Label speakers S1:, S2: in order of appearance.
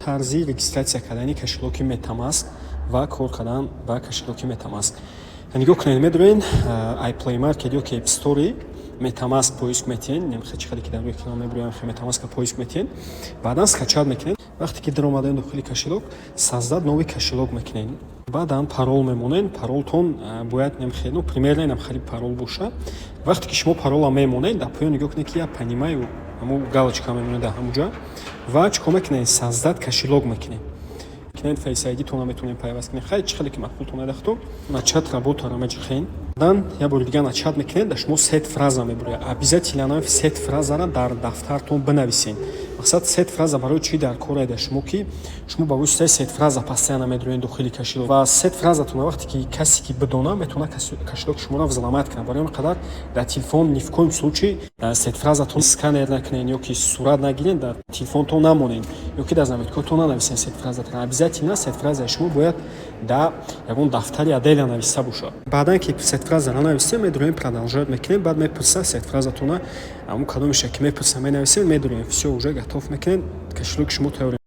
S1: тарзи регистратсия кардани кашалоки MetaMask ва кор кардан ба кашалоки MetaMask. Нигоҳ кунед, медонед iPlay Market ё App Store MetaMask поиск метиҳен, немхе чӣ қадар ки дар рӯи канал мебурам MetaMask поиск метиҳен. Баъдан скачат мекунед. Вақте ки даромадаен дохили кашалок, саздад нови кашалок мекунед. Баъдан парол мемонед. Паролтон бояд немхе, ну примерно инам хариб парол боша. Вақте ки шумо парола мемонед, дар поён нигоҳ кунед ки я понимаю, ҳамун галочка мемонед дар ҳамуҷа ва чӣ кор мекунед? Саздад кашалок мекунед. Face ID тона метонем пайваст кунем. Хайр чӣ қадар ки мақбул тона дахто. Начат работа рамаҷихен. Дан я бори дигар начат мекунед, да шумо сет фраза мебуред. Обязательно сет фразаро дар дафтартон бинависед. Мақсад сет фраза барои чӣ дар кор аида шумо ки шумо ба воситаи сет фраза постоянно медуред дохили кашалок. Ва сет фразатон вақте ки касе ки бидона метавона кашалоки шуморо взламат кунад. Барои ин қадар дар телефон ни в коем случае сет фразатон сканер накунед ё ки сурат нагиред, дар телефонтон намонед ё ки дар заметкотон нанависед сет фразатон. Обязательно сет фразаи шумо бояд дар ягон дафтари отдельно нависта бошад. Баъдан ки сет фразаро нависем, медурем продолжать мекунем, баъд мепурса сет фразатона ҳамун кадомеша ки мепурса менависем, медурем всё уже готов мекунем, кашалоки шумо тайёр.